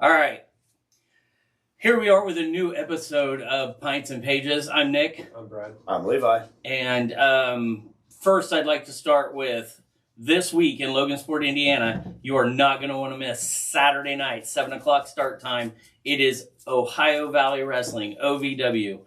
All right. Here we are with a new episode of Pints and Pages. I'm Nick. I'm Brad. I'm Levi. And first, I'd like to start with this week in Logansport, Indiana. You are not going to want to miss Saturday night, 7 o'clock start time. It is Ohio Valley Wrestling, OVW.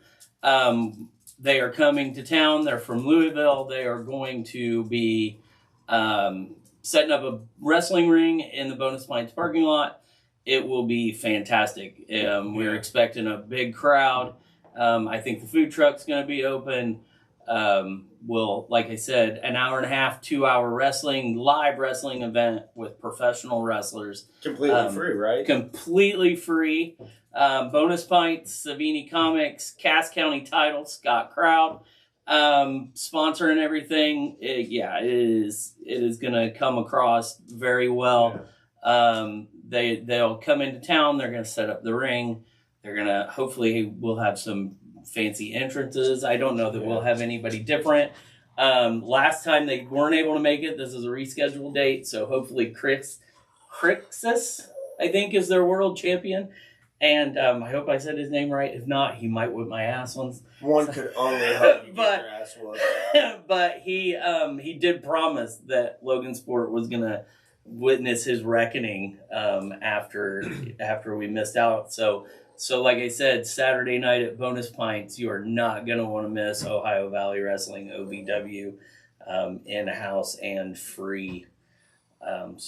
They are coming to town. They're from Louisville. They are going to be setting up a wrestling ring in the Bonus Pints parking lot. It will be fantastic. We're expecting a big crowd. I think the food truck's going to be open. Like I said, an hour and a half, 2 hour live wrestling event with professional wrestlers. Completely free, right? Completely free. Bonus Pints, Savini Comics, Cass County Title, Scott Crowd, sponsoring everything. It is going to come across very well. Yeah. They'll come into town. They're going to set up the ring. They're going to, hopefully we'll have some fancy entrances. I don't know that we'll have anybody different. Last time they weren't able to make it. This is a rescheduled date. So hopefully Crixus, I think, is their world champion. And I hope I said his name right. If not, he might whip my ass once. One could only hope you get your ass whooped. But he did promise that Logansport was going to witness his reckoning after we missed out. So like I said, Saturday night at Bonus Pints, you are not going to want to miss Ohio Valley Wrestling, OVW, in-house and free. Other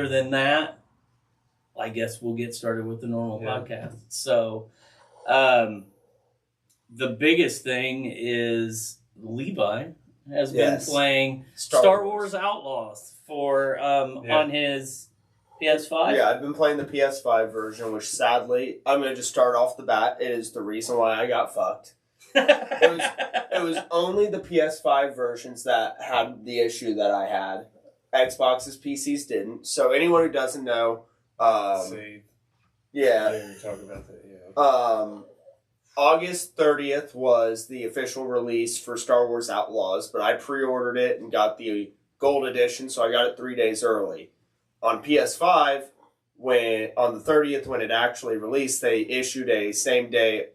than that, I guess we'll get started with the normal podcast. So the biggest thing is Levi has been playing Star Wars Outlaws on his PS5. Yeah, I've been playing the PS5 version, which sadly, I'm going to just start off the bat. It is the reason why I got fucked. It was only the PS5 versions that had the issue that I had. Xbox's PCs didn't. So anyone who doesn't know, you're talking about that. Yeah. August 30th was the official release for Star Wars Outlaws, but I pre-ordered it and got the gold edition, so I got it 3 days early. On PS5, on the 30th when it actually released, they issued a same-day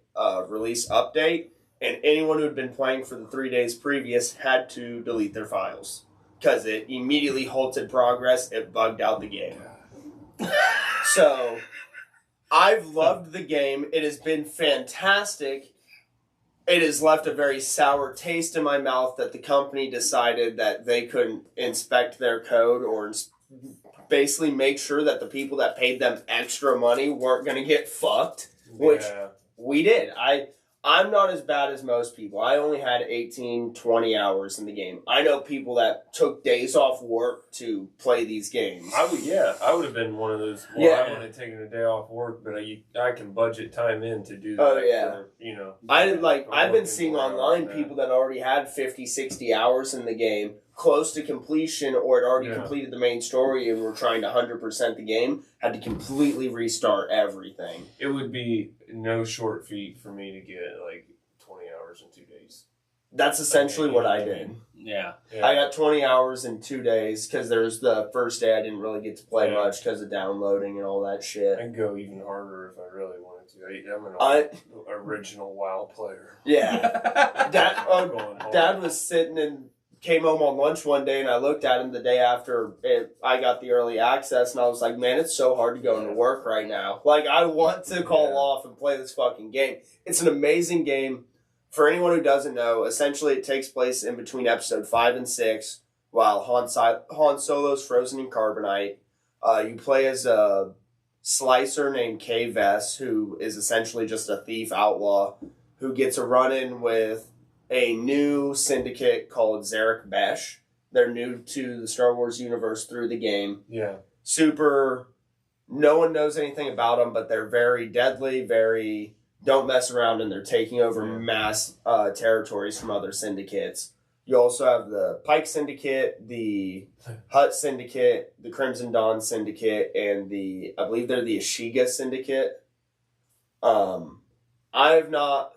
release update, and anyone who had been playing for the 3 days previous had to delete their files because it immediately halted progress. It bugged out the game. So I've loved the game. It has been fantastic. It has left a very sour taste in my mouth that the company decided that they couldn't inspect their code or basically make sure that the people that paid them extra money weren't going to get fucked, which we did. I'm not as bad as most people. I only had 18, 20 hours in the game. I know people that took days off work to play these games. I would have been one of those. I would have taken a day off work, but I can budget time in to do that. Oh, yeah. I've been seeing online people that already had 50, 60 hours in the game, close to completion, or had already completed the main story and were trying to 100% the game, had to completely restart everything. It would be no short feat for me to get 20 hours in 2 days. That's essentially what I did. Yeah. I got 20 hours in 2 days because there's the first day I didn't really get to play much because of downloading and all that shit. I'd go even harder if I really wanted to. I'm an original WoW player. Yeah. Dad was sitting and came home on lunch one day, and I looked at him the day after I got the early access, and I was like, man, it's so hard to go into work right now. I want to call off and play this fucking game. It's an amazing game. For anyone who doesn't know, essentially it takes place in between episode 5 and 6, while Han Solo's frozen in carbonite. You play as a slicer named Kay Vess, who is essentially just a thief outlaw, who gets a run-in with a new syndicate called Zarek Besh. They're new to the Star Wars universe through the game. Yeah. No one knows anything about them, but they're very deadly, very don't mess around, and they're taking over mass territories from other syndicates. You also have the Pike Syndicate, the Hutt Syndicate, the Crimson Dawn Syndicate, and I believe they're the Ashiga Syndicate. I have not,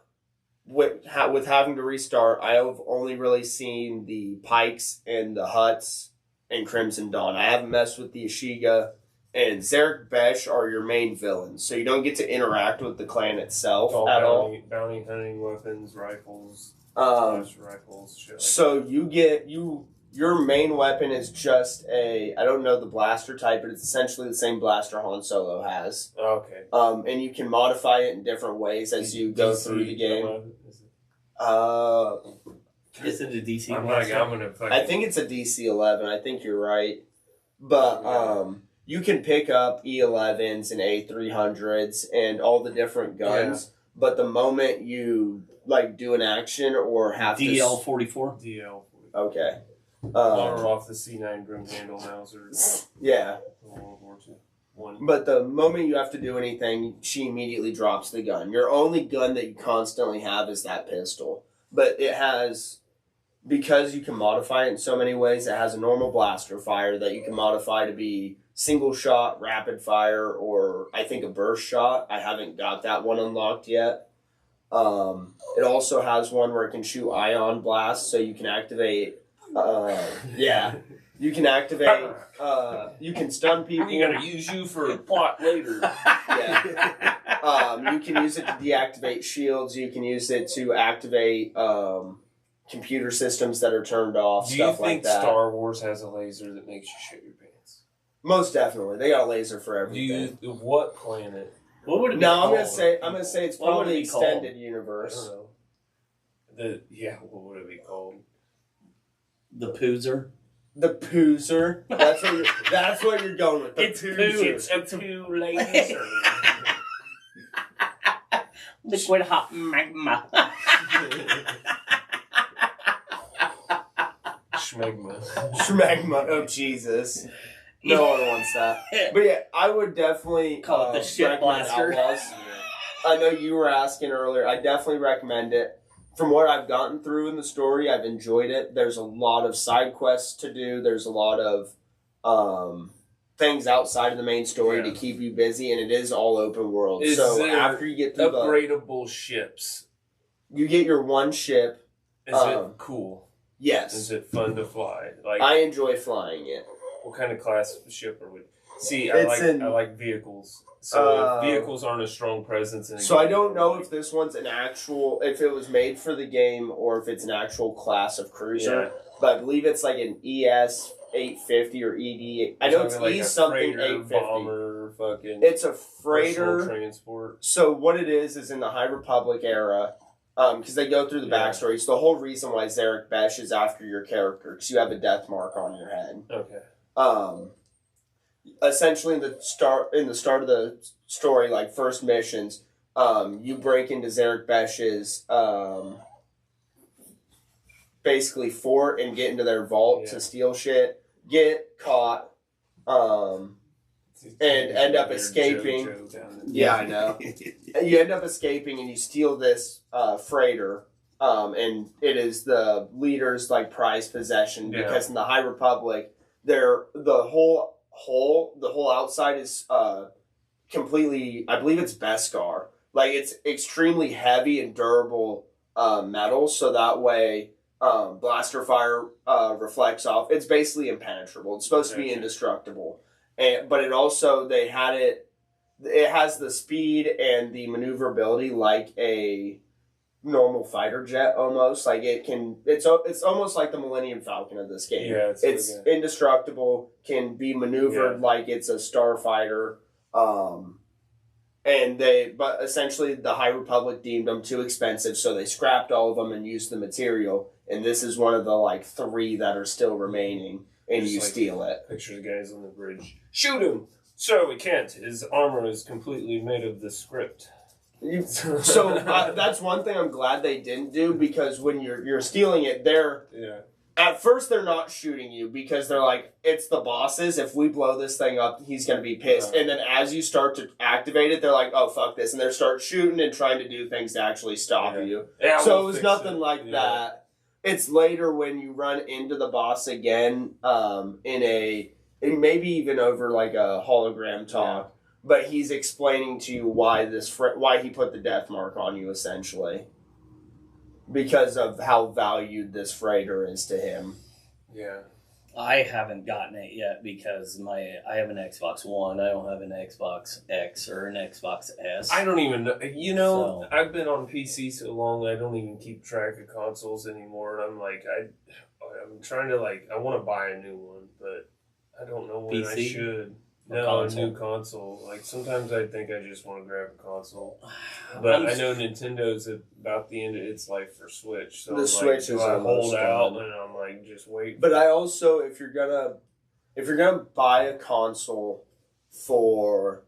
with having to restart, I have only really seen the Pikes and the Hutts and Crimson Dawn. I haven't messed with the Ashiga, and Zarek Besh are your main villains. So you don't get to interact with the clan itself All at all. bounty hunting weapons, rifles, rifles, shit like So you get your main weapon is just I don't know the blaster type, but it's essentially the same blaster Han Solo has. that. Okay. And you can modify it in different ways as you go through the game. Is it a DC? I'm gonna. I think it's a DC-11. I think you're right, but you can pick up E11s and A300s and all the different guns. Yeah. But the moment you do an action or have DL-44. DL. Okay. Or off the C9 Grim Handle Mauser. Yeah. World War II. One. But the moment you have to do anything, she immediately drops the gun. Your only gun that you constantly have is that pistol. But it has, because you can modify it in so many ways, it has a normal blaster fire that you can modify to be single shot, rapid fire, or I think a burst shot. I haven't got that one unlocked yet. It also has one where it can shoot ion blast, so you can activate. You can activate. You can stun people. I'm gonna use you for a plot later. Yeah. You can use it to deactivate shields. You can use it to activate computer systems that are turned off. Do stuff you think like that. Star Wars has a laser that makes you shit your pants? Most definitely, they got a laser for everything. What planet? What would it be? No, called? I'm gonna say it's probably extended universe. I don't know. What would it be called? The Poozer. The Poozer. That's what you're going with. The It's Poozer. It's a poo laser. Liquid hot magma. Schmegma. Oh, Jesus. No one wants that. But yeah, I would definitely call it the shit recommend blaster. Outlaws. I know you were asking earlier. I definitely recommend it. From what I've gotten through in the story, I've enjoyed it. There's a lot of side quests to do. There's a lot of things outside of the main story to keep you busy, and it is all open world. So after you get through upgradable ships, you get your one ship. Is it cool? Yes. Is it fun to fly? I enjoy flying it. What kind of class of ship are we? See, I like vehicles. So if vehicles aren't a strong presence in a So game, I don't know if this one's if it was made for the game or if it's an actual class of cruiser. Yeah. But I believe it's like an ES 850 or ED. I know it's E something 850. Bomber, fucking. It's a freighter transport. So what it is in the High Republic era, because they go through the backstory. It's the whole reason why Zarek Besh is after your character, because you have a death mark on your head. Okay. Essentially, in the start of the story, like first missions, you break into Zarek Besh's basically fort and get into their vault to steal shit, get caught, and end up escaping. Yeah, I know. You end up escaping and you steal this freighter, and it is the leader's prized possession because in the High Republic, the whole outside is completely, I believe it's Beskar. It's extremely heavy and durable metal, so that way blaster fire reflects off. It's basically impenetrable. It's supposed to be indestructible. But it also, it has the speed and the maneuverability like a normal fighter jet almost. It's almost like the Millennium Falcon of this game. Yeah, it's indestructible, can be maneuvered like it's a starfighter. But essentially the High Republic deemed them too expensive, so they scrapped all of them and used the material. And this is one of the 3 that are still remaining, and you steal it. Picture the guys on the bridge. Shoot him! Sir, we can't. His armor is completely made of the script. So that's one thing I'm glad they didn't do, because when you're stealing it, at first they're not shooting you because they're like, it's the bosses. If we blow this thing up, he's going to be pissed. And then as you start to activate it, they're like, oh, fuck this. And they start shooting and trying to do things to actually stop you. Yeah, so it was nothing like that. It's later when you run into the boss again and maybe even over a hologram talk. Yeah. But he's explaining to you why he put the death mark on you, essentially. Because of how valued this freighter is to him. Yeah. I haven't gotten it yet because I have an Xbox One. I don't have an Xbox X or an Xbox S. I don't even know. You know, I've been on PC so long, I don't even keep track of consoles anymore. And I'm like, I'm trying to I want to buy a new one, but I don't know when I should. No, a new console. Like, sometimes I think I just want to grab a console. But I know Nintendo's about the end of its life for Switch. So the Switch is I hold out done. and I'm like, just wait. But I also, if you're gonna buy a console for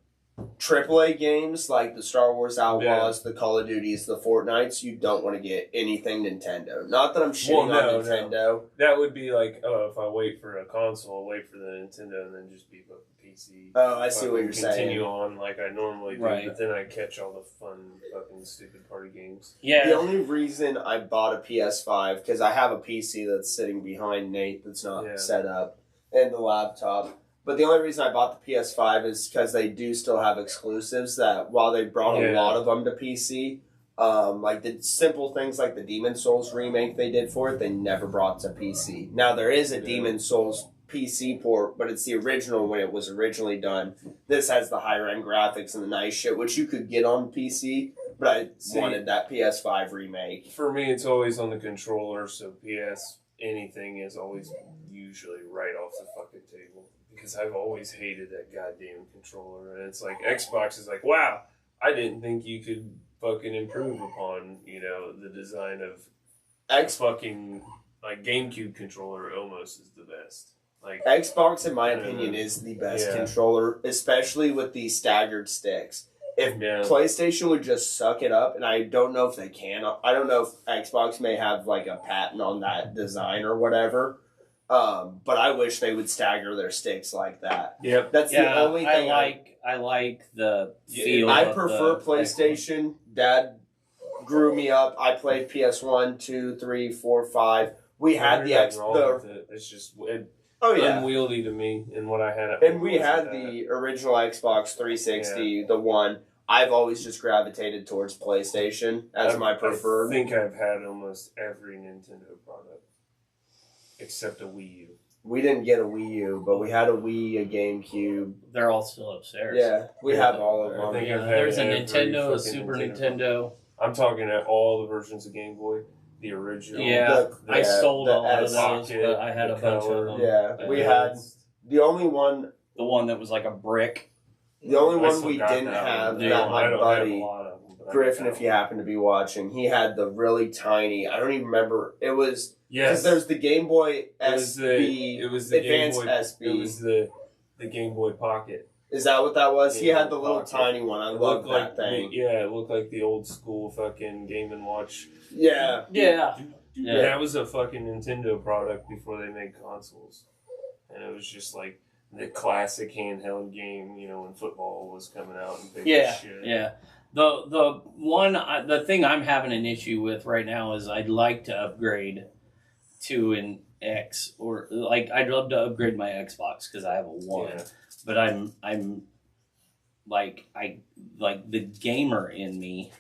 AAA games like the Star Wars Outlaws, the Call of Duties, the Fortnites, you don't want to get anything Nintendo. Not that I'm shitting on Nintendo. No. That would be like, if I wait for a console, I'll wait for the Nintendo and then just beat up the PC. Oh, I see what you're saying. Continue on like I normally do, right. But then I catch all the fun fucking stupid party games. Yeah. The only reason I bought a PS5, because I have a PC that's sitting behind Nate that's not set up, and the laptop. But the only reason I bought the PS5 is because they do still have exclusives that, while they brought a lot of them to PC, like the simple things like the Demon Souls remake they did for it, they never brought to PC. Now, there is a Demon Souls PC port, but it's the original when it was originally done. This has the higher-end graphics and the nice shit, which you could get on PC, but I wanted that PS5 remake. For me, it's always on the controller, so anything is always usually right off the fucking table. Because I've always hated that goddamn controller. And it's like, Xbox is like, wow, I didn't think you could fucking improve upon, the design of fucking, like, GameCube controller almost is the best. Like Xbox, in my opinion, is the best controller, especially with the staggered sticks. If PlayStation would just suck it up, and I don't know if they can. I don't know if Xbox may have, like, a patent on that design or whatever. But I wish they would stagger their sticks like that. Yep. That's the only thing I like the feel. I prefer PlayStation. Dad grew me up. I played PS1, 2, 3, 4, 5. We had the It's just unwieldy to me and what I had. And we had the original Xbox 360, the one. I've always just gravitated towards PlayStation as my preferred. I think I've had almost every Nintendo product. Except a Wii U. We didn't get a Wii U, but we had a Wii, a GameCube. They're all still upstairs. Yeah, we have all of them. There's a Nintendo, a Super Nintendo. I'm talking at all the versions of Game Boy. The original. Yeah, I sold a lot of those, but I had a bunch of them. Yeah, we had the only one. The one that was like a brick. The only one we didn't have that my buddy, Griffin, if you happen to be watching, he had the really tiny, I don't even remember, it was... Because there's the Game Boy SB, it was the Advanced Game Boy, SB. It was the Game Boy Pocket. Is that what that was? He had the little tiny one. I love that thing. It looked like the old school fucking Game & Watch. Yeah. That was a fucking Nintendo product before they made consoles. And it was just like the classic handheld game, when football was coming out and big shit. Yeah. The thing I'm having an issue with right now is I'd like to upgrade to an X, or like I'd love to upgrade my Xbox because I have a One, but I'm the gamer in me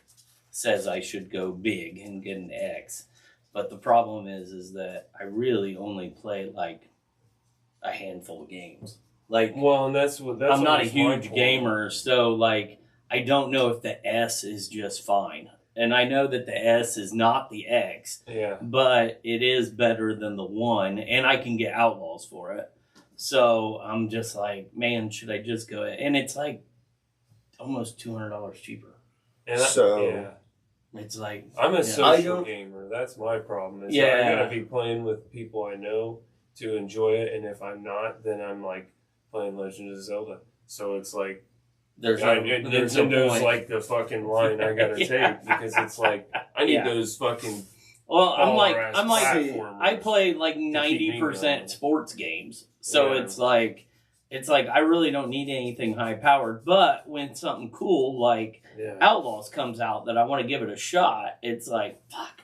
says I should go big and get an X, but the problem is that I really only play like a handful of games. Like, well, and that's I'm not a huge gamer, so like I don't know if the S is just fine. And I know that the S is not the X, but it is better than the One, and I can get Outlaws for it. So I'm just like, man, should I just go ahead? And it's like almost $200 cheaper. And it's like... I'm a social gamer. That's my problem. I gotta be playing with people I know to enjoy it, and if I'm not, then I'm like playing Legend of Zelda. So it's like... Nintendo's like the fucking line I gotta take because it's like I need those fucking. Well, I'm like I play like 90% sports games, so it's like I really don't need anything high powered. But when something cool like Outlaws comes out that I want to give it a shot, it's like fuck.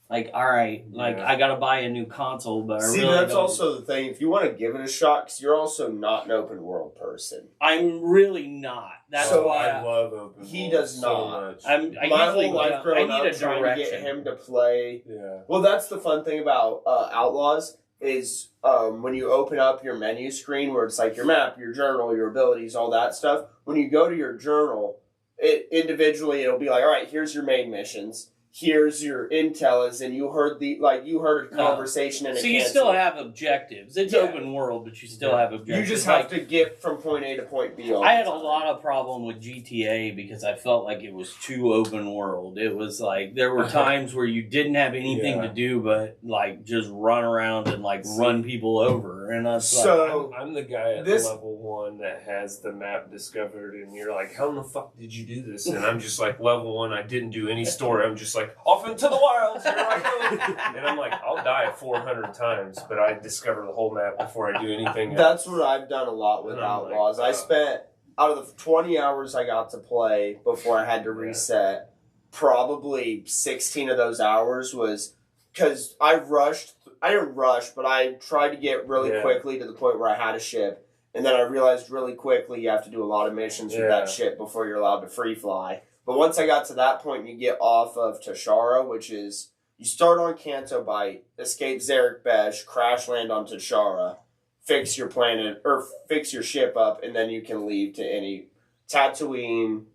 Like, all right, I gotta buy a new console, but that's also the thing. If you want to give it a shot, because you're also not an open world person. I'm really not. That's why I love open world. He does not. So much. My whole life growing up, trying to get him to play. Yeah. Well, that's the fun thing about Outlaws. is when you open up your menu screen where it's like your map, your journal, your abilities, all that stuff. When you go to your journal, it'll be like, all right, here's your main missions. Here's your intel, and you heard a conversation and so you still have objectives. It's open world, but you still have objectives. You just have to get from point A to point B. I had a lot of problem with GTA because I felt like it was too open world. It was like there were times where you didn't have anything to do but like just run around and like run people over. And I was I'm the guy at level 1 that has the map discovered, and you're like, how in the fuck did you do this? And I'm just like, level 1, I didn't do any story. I'm just like, off into the wilds, here I go. And I'm like, I'll die 400 times, but I discover the whole map before I do anything else. That's what I've done a lot with Outlaws. I spent, out of the 20 hours I got to play before I had to reset, probably 16 of those hours was because I didn't rush, but I tried to get really quickly to the point where I had a ship. And then I realized really quickly you have to do a lot of missions with that ship before you're allowed to free fly. But once I got to that point, you get off of Tashara, which is, you start on Canto Bight, escape Zarek Besh, crash land on Tashara, fix your planet, or fix your ship up, and then you can leave to any Tatooine,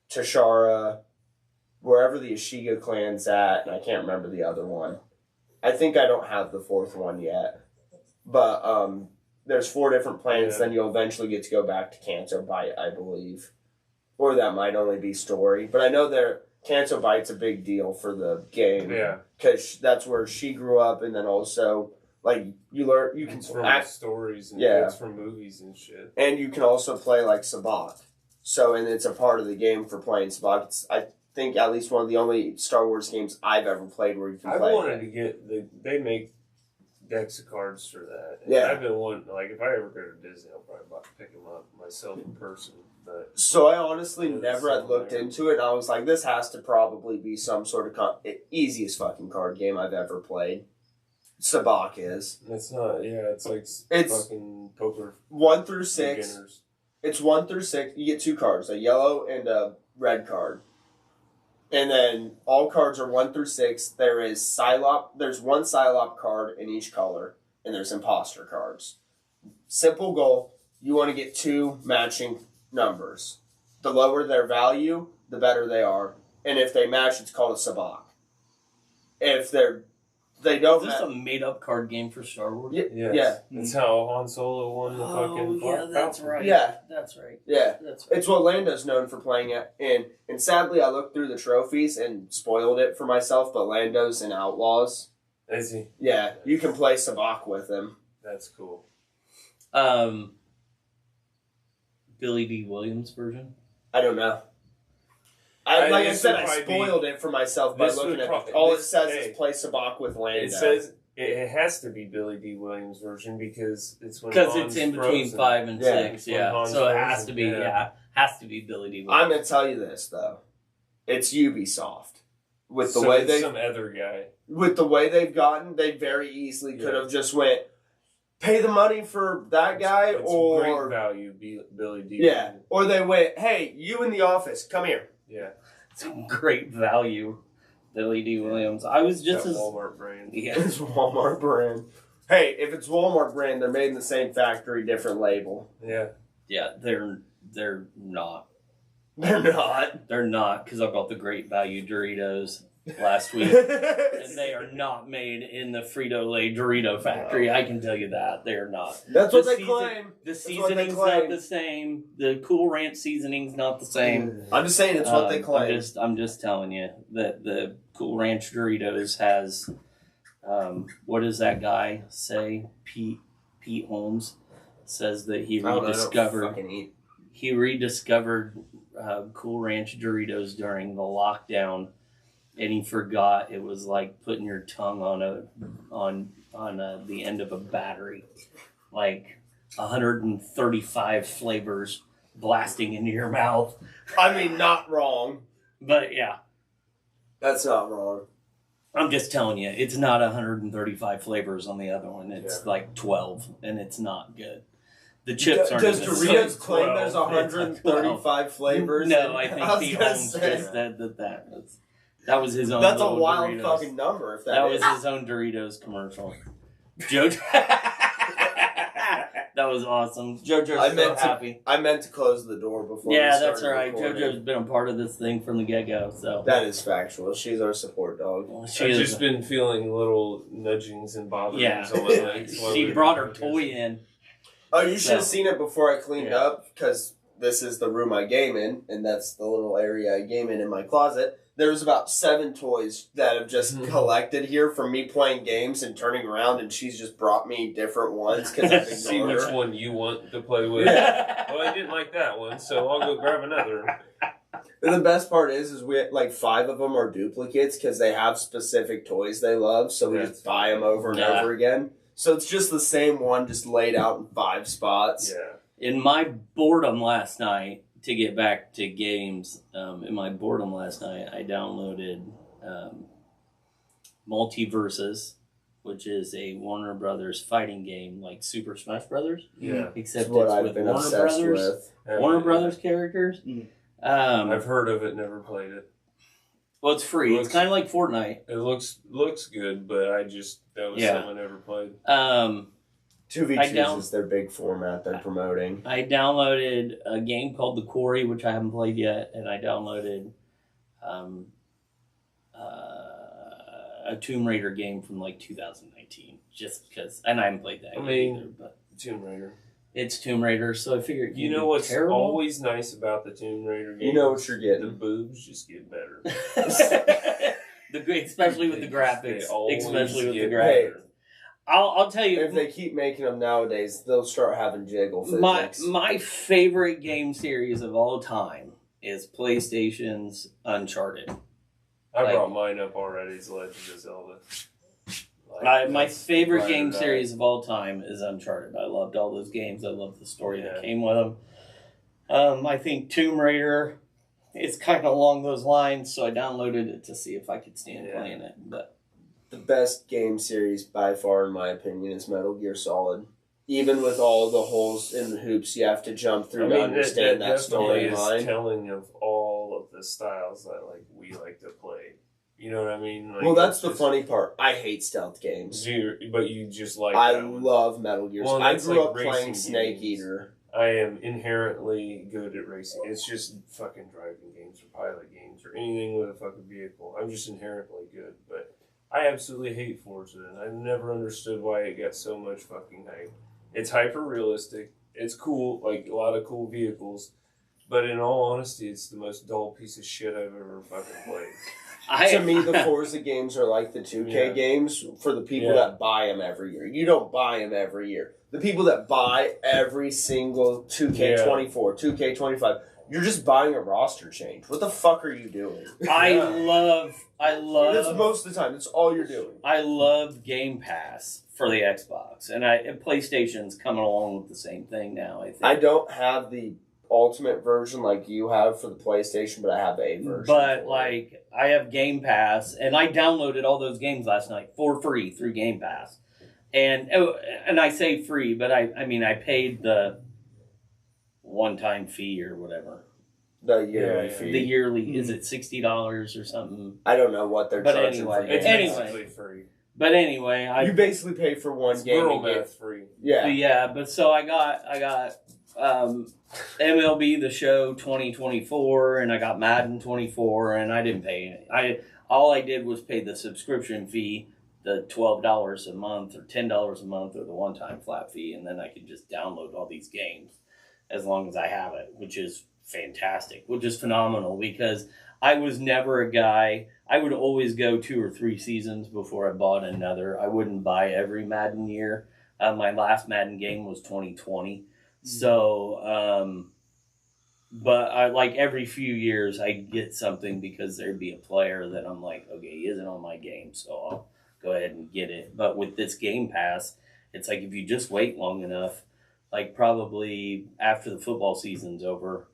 Tashara, wherever the Ashiga clan's at, and I can't remember the other one. I think I don't have the fourth one yet. But there's 4 different planets, then you'll eventually get to go back to Canto Bight, I believe. Or that might only be story. But I know Canto Bight's a big deal for the game. Yeah. Because that's where she grew up, and then also, like, you can from stories and it's from movies and shit. And you can also play, like, Sabacc. So, and it's a part of the game for playing Sabacc. It's, I think, at least one of the only Star Wars games I've ever played where you can play. I wanted to get, they make decks of cards for that. And I've been wanting, like, if I ever go to Disney, I'll probably about to pick them up myself in person. But so I honestly never had looked into it, and I was like, this has to probably be some sort of easiest fucking card game I've ever played. Sabacc is. It's not, it's like fucking poker. 1 through 6. Beginners. It's 1 through 6. You get 2 cards, a yellow and a red card. And then all cards are 1 through 6. There's one Psylop card in each color, and there's imposter cards. Simple goal, you want to get 2 matching numbers. The lower their value, the better they are. And if they match, it's called a Sabacc. If they don't match... Is this a made-up card game for Star Wars? Yeah. That's how Han Solo won the fucking... Oh, yeah, that's right. Yeah. That's right. Yeah. That's right. It's what Lando's known for playing it in. And sadly, I looked through the trophies and spoiled it for myself, but Lando's in Outlaws. Is he? Yeah. You can play Sabacc with him. That's cool. Billy D. Williams version? I don't know. I spoiled it for myself by looking at it. All it says is play Sabacc with Lando. It says it has to be Billy D. Williams version because it's in between 5 and 6. Yeah, so it has to be. Has to be Billy D. Williams. I'm gonna tell you this though, it's Ubisoft with the way they some other guy with the way they've gotten. They very easily could have just went. Pay the money for that guy, or great value, Billy D. Yeah, or they went, hey, you in the office, come here. Yeah, it's great value, Billy D. Williams. I was just Walmart brand. Yeah, it's Walmart brand. Hey, if it's Walmart brand, they're made in the same factory, different label. Yeah, they're not. They're not. They're not because I bought the great value Doritos last week, and they are not made in the Frito-Lay Dorito factory. I can tell you that they are not. That's what they claim. The seasoning's not the same. The Cool Ranch seasoning's not the same. I'm just saying it's what they claim. I'm just telling you that the Cool Ranch Doritos has. What does that guy say? Pete Holmes says that he rediscovered Cool Ranch Doritos during the lockdown. And he forgot it was like putting your tongue on the end of a battery, like 135 flavors blasting into your mouth. I mean, not wrong, but yeah, that's not wrong. I'm just telling you, it's not 135 flavors on the other one. It's like 12, and it's not good. The chips aren't. Does Doritos claim there's 135 flavors? No, I think Pete Holmes just said that was his own. That's a wild Doritos. Fucking number. If that was his own Doritos commercial. JoJo. That was awesome. JoJo's so happy. I meant to close the door before. Yeah, that's all right. JoJo's been a part of this thing from the get-go, so that is factual. She's our support dog. I've just been feeling little nudgings and botherings on my legs. She brought her toy in. Oh, you should have seen it before I cleaned up, because this is the room I game in, and that's the little area I game in my closet. There was about 7 toys that have just collected here from me playing games and turning around, and she's just brought me different ones because I've see which one you want to play with. Yeah. Well, I didn't like that one, so I'll go grab another. And the best part is we like 5 of them are duplicates because they have specific toys they love, so we just buy them over and over again. So it's just the same one, just laid out in 5 spots. Yeah. In my boredom last night, to get back to games, in my boredom last night, I downloaded Multiverses, which is a Warner Brothers fighting game like Super Smash Brothers. Yeah. Except what it's I've with been Warner obsessed Brothers. with. Warner Brothers characters. I've heard of it, never played it. Well, it's free. It's kind of like Fortnite. It looks good, but that was something I never played. 2v2s is their big format they're promoting. I downloaded a game called The Quarry, which I haven't played yet, and I downloaded a Tomb Raider game from like 2019, just because, and I haven't played that either. But Tomb Raider. It's Tomb Raider, so I figured you know what's always nice about the Tomb Raider games? You know what you're getting. The boobs just get better. Especially with the graphics. Especially with the graphics. Hey, I'll tell you, if they keep making them nowadays, they'll start having jiggle physics. My favorite game series of all time is PlayStation's Uncharted. I brought mine up already. It's Legend of Zelda. My favorite game series of all time is Uncharted. I loved all those games. I loved the story that came with them. I think Tomb Raider is kind of along those lines, so I downloaded it to see if I could stand playing it. But the best game series by far, in my opinion, is Metal Gear Solid. Even with all the holes and the hoops you have to jump through to understand that storyline. It's telling of all of the styles that we like to play. You know what I mean? Well, that's the funny part. I hate stealth games. But you just like I love Metal Gear. Well, I grew up playing Snake Eater. I am inherently good at racing. It's just fucking driving games or pilot games or anything with a fucking vehicle. I'm just inherently good. But I absolutely hate Forza, and I've never understood why it got so much fucking hype. It's hyper-realistic. It's cool, like a lot of cool vehicles. But in all honesty, it's the most dull piece of shit I've ever fucking played. To me, the Forza games are like the 2K games for the people that buy them every year. You don't buy them every year. The people that buy every single 2K24, 2K25, you're just buying a roster change. What the fuck are you doing? I love. That's most of the time. That's all you're doing. I love Game Pass for the Xbox, and PlayStation's coming along with the same thing now. I think I don't have the ultimate version like you have for the PlayStation, but I have a version. But I have Game Pass, and I downloaded all those games last night for free through Game Pass. And I say free, but I mean I paid the one-time fee or whatever. The yearly fee. The yearly, is it $60 or something? I don't know what they're charging for. It's basically free. But anyway, you basically pay for one game. Rural math free. Yeah. But so I got MLB The Show 2024, and I got Madden 24, and I didn't pay any. All I did was pay the subscription fee, the $12 a month or $10 a month, or the one-time flat fee, and then I could just download all these games as long as I have it, which is fantastic, which is phenomenal, because I was never a guy. I would always go 2 or 3 seasons before I bought another. I wouldn't buy every Madden year. My last Madden game was 2020. So, but I like every few years I'd get something because there'd be a player that I'm like, okay, he isn't on my game, so I'll go ahead and get it. But with this Game Pass, it's like if you just wait long enough, like probably after the football season's over,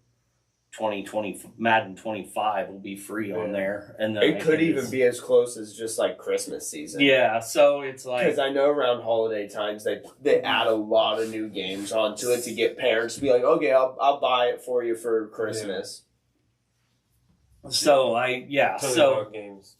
2020 Madden 25 will be free on there, and then it could even be as close as just like Christmas season. Yeah, so it's like, because I know around holiday times they add a lot of new games onto it to get parents to be like, okay, I'll buy it for you for Christmas. So games.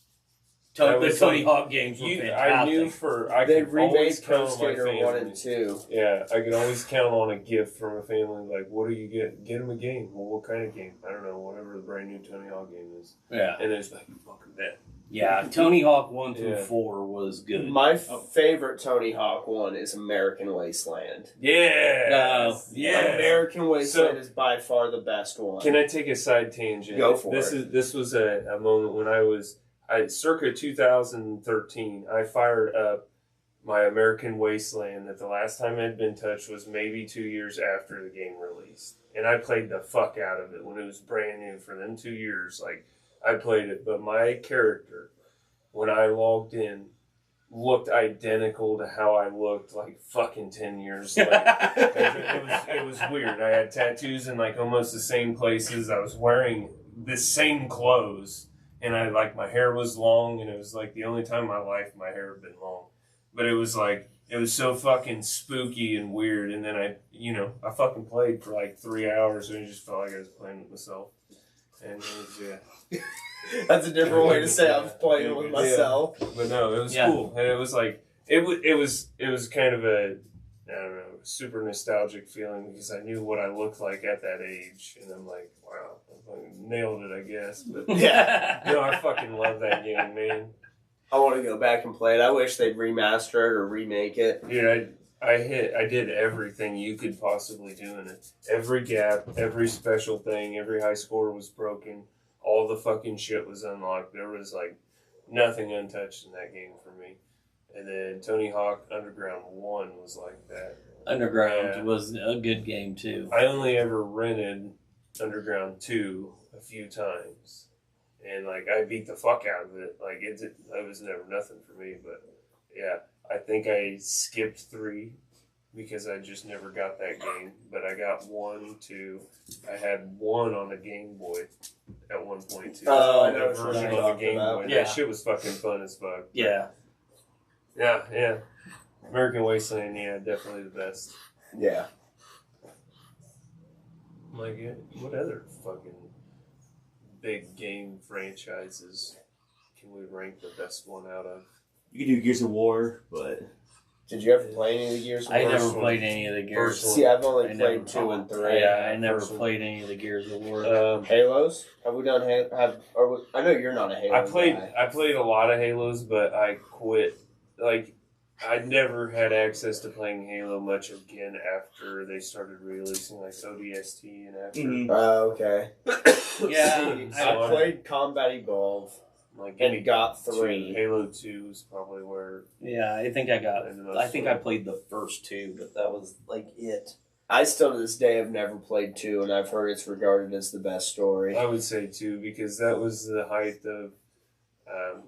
The Tony Hawk games were fantastic. I They could always remade count Pro on my Skater family. 1 and 2. Yeah, I could always count on a gift from a family. Like, what do you get? Get them a game. Well, what kind of game? I don't know. Whatever the brand new Tony Hawk game is. Yeah. And it's like, fucking that. Yeah, Tony Hawk 1 through 4 was good. My favorite Tony Hawk one is American Wasteland. Yeah. American Wasteland is by far the best one. Can I take a side tangent? Go for it. This was a moment when circa 2013, I fired up my American Wasteland that the last time it had been touched was maybe 2 years after the game released. And I played the fuck out of it when it was brand new for them 2 years. Like, I played it, but my character, when I logged in, looked identical to how I looked like fucking 10 years later. it was weird. I had tattoos in like almost the same places. I was wearing the same clothes, and my hair was long, and it was like the only time in my life my hair had been long. But it was like, it was so fucking spooky and weird. And then I fucking played for like 3 hours, and I just felt like I was playing with myself. And it was, That's a different way to say I was playing with myself. But no, it was cool, and it was like it was kind of a, I don't know, super nostalgic feeling because I knew what I looked like at that age, and I'm like, wow, I fucking nailed it, I guess. But no, I fucking love that game, man. I want to go back and play it. I wish they'd remaster it or remake it. Yeah, I did everything you could possibly do in it. Every gap, every special thing, every high score was broken. All the fucking shit was unlocked. There was like nothing untouched in that game for me. And then Tony Hawk Underground 1 was like that. Underground was a good game too. I only ever rented Underground 2 a few times. And like I beat the fuck out of it. Like it was never nothing for me. But yeah, I think I skipped 3 because I just never got that game. But I got 1, 2. I had 1 on a Game Boy at one point too. Oh, I know that what version you're on the talking Game about. Boy. Yeah. That shit was fucking fun as fuck. Yeah. Yeah. American Wasteland, definitely the best. Yeah. Like, what other fucking big game franchises can we rank the best one out of? You could do Gears of War, but Did you ever play any of the Gears of War? I never one. played any of the Gears. First one. See, I've only I played never- 2 and 3. Yeah, I never First one. played any of the Gears of War. Halos? Have we done I know you're not a Halo guy. I played a lot of Halos, but I quit. Like, I never had access to playing Halo much again after they started releasing like ODST and after. Mhm. Oh, okay. Yeah, See, I played Combat Evolve Like, and got 3. Halo 2 is probably where. Yeah, I think I got. And the most I think I fun. played the first 2, but that was like it. I still to this day have never played 2, and I've heard it's regarded as the best story. I would say 2 because that was the height of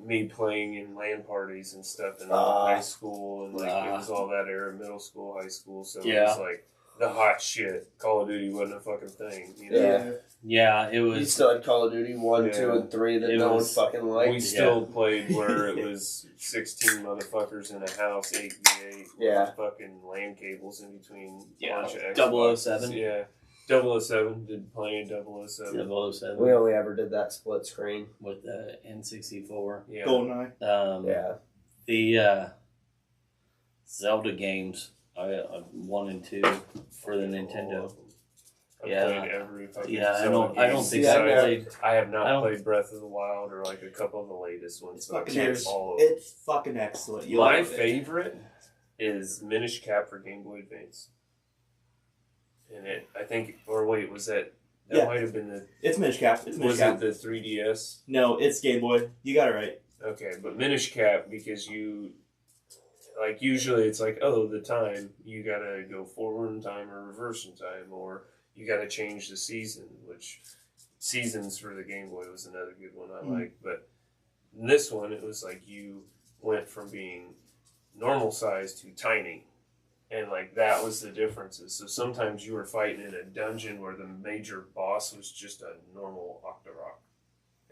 me playing in LAN parties and stuff in high school, and like it was all that era, middle school, high school. So it was like the hot shit. Call of Duty wasn't a fucking thing. You know? Yeah. Yeah, it You was. still had Call of Duty 1, Yeah. 2, and 3 that It no one was- fucking liked. We still played where it was 16 motherfuckers in a house, 8v8, Yeah. with fucking LAN cables in between. Yeah, a bunch of Xboxes. 007. Yeah, 007 did plenty of 007. 007 We only ever did that split screen. with the N64. Yeah, GoldenEye. Yeah. The Zelda games, 1 and 2 for the Nintendo. I've Yeah. played every fucking Yeah, I Zelda don't game. think See, I I played. I have not I don't- played Breath of the Wild or like a couple of the latest ones. It's but fucking I've excellent. played all of them. It's fucking excellent. You'll My love it. favorite is Minish Cap for Game Boy Advance. And I think, or wait, was that Yeah. might have been It's Minish Cap. It's Minish was Cap. it the 3DS? No, it's Game Boy. You got it right. Okay, but Minish Cap, because you, like, usually it's like, oh, the time, you gotta go forward in time or reverse in time, or you gotta change the season, which Seasons for the Game Boy was another good one I liked. But in this one, it was like you went from being normal size to tiny. And, like, that was the differences. So sometimes you were fighting in a dungeon where the major boss was just a normal Octorok.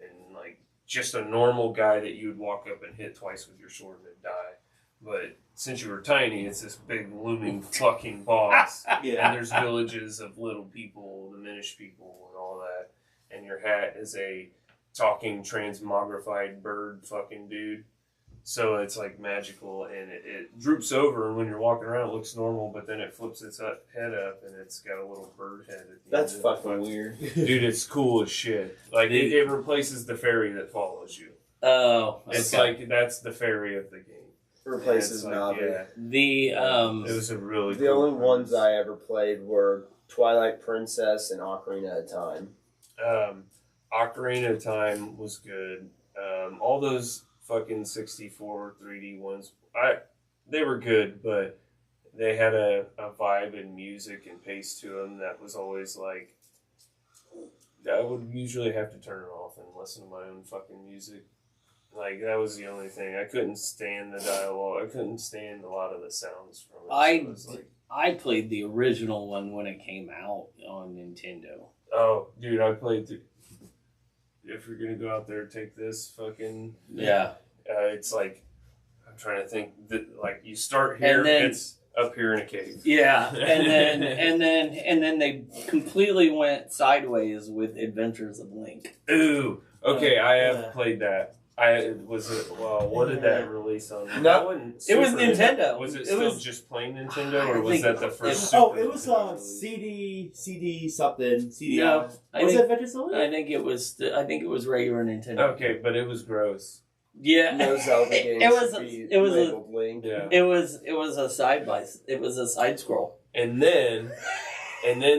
And, like, just a normal guy that you would walk up and hit twice with your sword and it'd die. But since you were tiny, it's this big looming fucking boss. Yeah. And there's villages of little people, diminished people, and all that. And your hat is a talking transmogrified bird fucking dude. So it's like magical, and it droops over, and when you're walking around, it looks normal, but then it flips its head up, and it's got a little bird head. At the That's end of fucking weird. Dude, it's cool as shit. Like, it replaces the fairy that follows you. Oh, It's okay. like, that's the fairy of the game. Replaces And it's Navi. yeah, The it was a really The cool only ones premise. I ever played were Twilight Princess and Ocarina of Time. Ocarina of Time was good. All those fucking 64 3D ones, they were good, but they had a vibe and music and pace to them that was always like, I would usually have to turn it off and listen to my own fucking music. Like, that was the only thing. I couldn't stand the dialogue. I couldn't stand a lot of the sounds from it. So it was like, I played the original one when it came out on Nintendo. oh, dude, I played the... If you're gonna go out there, take this fucking... Yeah. It's like, I'm trying to think, that like, you start here, And then- it's up here in a cave. Yeah, and then they completely went sideways with Adventures of Link. Ooh, okay, I have Yeah. played that. What did that release on? No, That wasn't it was Super Nintendo. Was it It still was- just plain Nintendo, I or was think that the it- first? it- Super Oh, it was Nintendo release? CD something. CD. No, I was think- it Adventures of Link? I think it was regular Nintendo. Okay, but it was gross. Yeah, No Zelda games It was should a- be it was a- labeled Link. Yeah, it was a side scroll. and then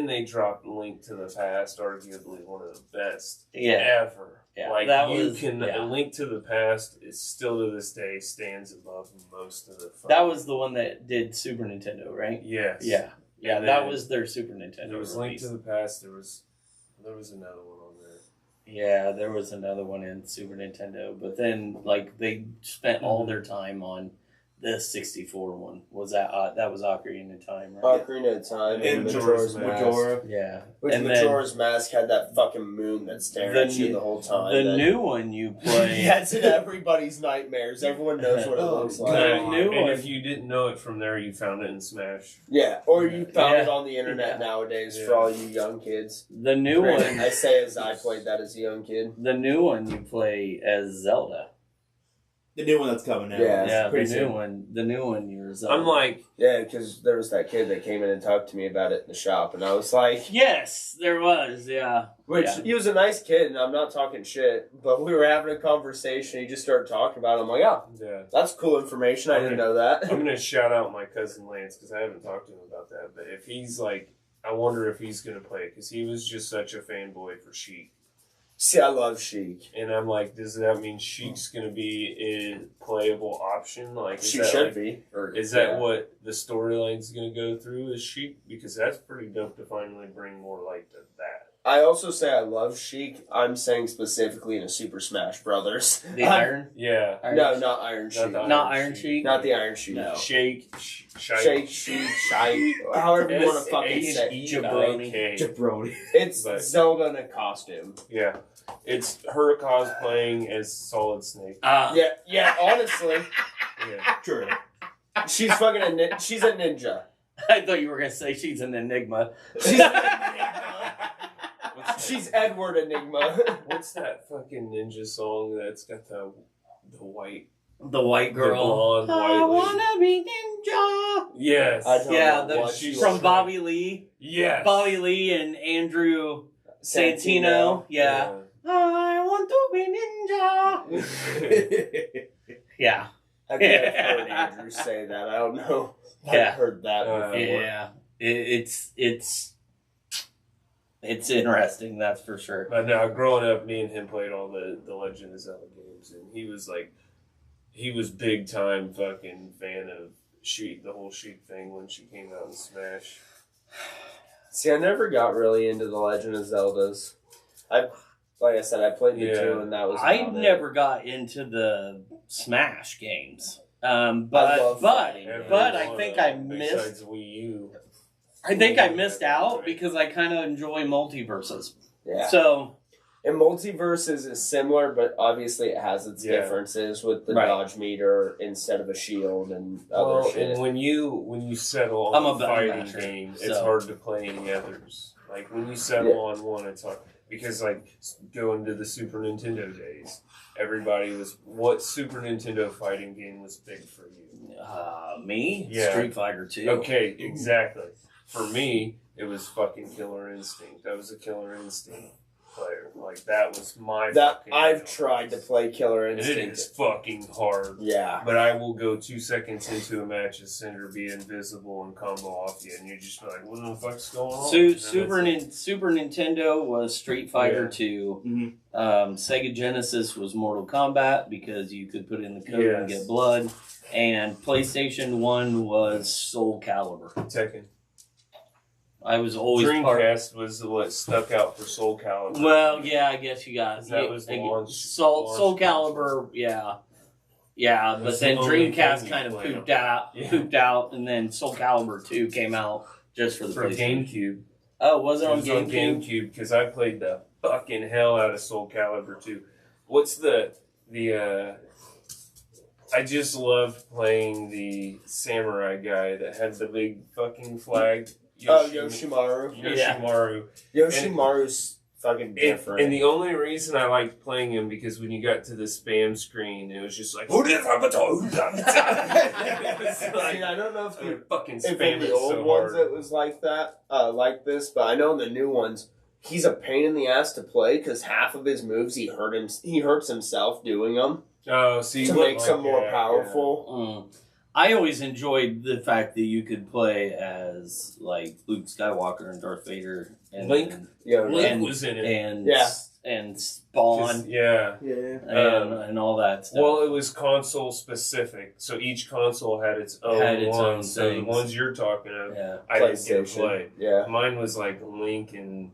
they dropped Link to the Past, arguably one of the best Yeah, ever. yeah, Like, that you was- can yeah. Link to the Past is still to this day stands above most of the. that was the one that did Super Nintendo, right? Yes. Yeah, yeah, And that then was their Super Nintendo. There was Link release. to the Past. There was another one on there. Yeah, there was another one in Super Nintendo, but then like they spent all their time on the 64 one. Was that was Ocarina of Time, right? Ocarina of Time And and Majora's Majora's Mask. Majora. Yeah, Which and Majora's Mask had that fucking moon that stared The at you new- the whole time. then the that- new one you play. Yeah, it's in everybody's nightmares. Everyone knows what it Oh, looks The like. new and one. if you didn't know it from there, you found it in Smash. Yeah, or you found Yeah. it on the internet Yeah. nowadays Yeah. for all you young kids. The new Granted, one, I say as I played that as a young kid. the new one you play as Zelda. The new one that's coming out. Yeah. Yeah, the pretty new soon. one. The new one you're Zelda. I'm like, Yeah, because there was that kid that came in and talked to me about it in the shop, and I was like, yes, there was. Yeah, which Yeah. he was a nice kid, and I'm not talking shit, but we were having a conversation. He just started talking about it. I'm like, oh, yeah. that's cool information. I didn't Okay. know that. I'm gonna shout out my cousin Lance because I haven't talked to him about that. But if he's like, I wonder if he's gonna play it because he was just such a fanboy for Sheik. See, I love Sheik. And I'm like, does that mean Sheik's gonna be a playable option? Like, is She that should like, be. Or, Is that yeah. what the storyline's going to go through is Sheik? Because that's pretty dope to finally bring more light to that. I also say I love Sheik. I'm saying specifically in a Super Smash Brothers. the I'm- Yeah. Iron. No, not Iron Sheik. the not Iron Sheik. Not the Iron Sheik. No. Shake, Shake, Sheik, Shite, however you want to fucking say it. Jabroni. Jabroni. It's But- Zelda in a costume. Yeah. It's her cosplaying as Solid Snake. Yeah, honestly. Yeah. True. She's fucking she's a ninja. I thought you were gonna say she's an enigma. She's an enigma. She's Edward Enigma. What's that fucking ninja song that's got the white, The white the girl. blonde I white? wanna be ninja. Yes. I don't Yeah, know what the, she from was Bobby Lee. Yes. Bobby Lee and Andrew Santino. Yeah. I want to be ninja. Yeah. I think I've heard Andrew say that. I don't know. Yeah. I've heard that before. Yeah. It's interesting, that's for sure. But no, growing up, me and him played all the Legend of Zelda games, and he was big time fucking fan of Sheik, the whole Sheik thing when she came out in Smash. See, I never got really into the Legend of Zeldas. Like I said, I played the Yeah. two, and that was. I about it. never got into the Smash games. I love But fighting Every I one think of I them, missed. Besides Wii U. I think I missed out because I kind of enjoy multiverses. Yeah. So And Multiverses is similar, but obviously it has its Yeah. differences with the Right. dodge meter instead of a shield and other Well, shit. and when you settle I'm on a a button fighting masher, game, it's so- hard to play any others. Like when you settle Yeah. on one, it's hard because like going to the Super Nintendo days, everybody was what Super Nintendo fighting game was big for you? Me? Yeah. Street Fighter 2. Okay, exactly. For me, it was fucking Killer Instinct. I was a Killer Instinct player. Like that was my. That fucking I've tried to play Killer and Instinct. it is fucking hard. Yeah. But I will go 2 seconds into a match and Cinder be invisible and combo off you, and you're just like, what the fuck's going on? And Super Nintendo was Street Fighter Yeah. 2. Mm-hmm. Sega Genesis was Mortal Kombat because you could put in the code and Yes. get blood. And PlayStation 1 was Soul Calibur. Tekken. I was always part. Dreamcast was what stuck out for Soul Calibur. Well, yeah, I guess you got That was the launch- Soul launch Calibur, yeah. Yeah, It was but then the only Dreamcast thing kind you of played pooped out, and then Soul Calibur 2 came out just for the for PlayStation. GameCube. Oh, was it It on was on GameCube? GameCube because I played the fucking hell out of Soul Calibur 2. What's the I just loved playing the samurai guy that had the big fucking flag. Yoshimaru. Yoshimaru. Yoshimaru's fucking different. And the only reason I liked playing him because when you got to the spam screen, it was just like, See, I don't know if I fucking if in spam the it old so ones hard. it was like that, like this, but I know in the new ones, he's a pain in the ass to play because half of his moves he hurts himself doing them Oh, see, to what, make some more yeah, powerful. I always enjoyed the fact that you could play as like Luke Skywalker and Darth Vader and Link? Yeah, Yeah. Link and, was in it. and Yeah. and Spawn Just- yeah. Yeah. and all that stuff. Well, it was console specific, so each console had its own own So the things. ones you're talking of, yeah. I didn't get to PlayStation. play. Yeah. Mine was like Link and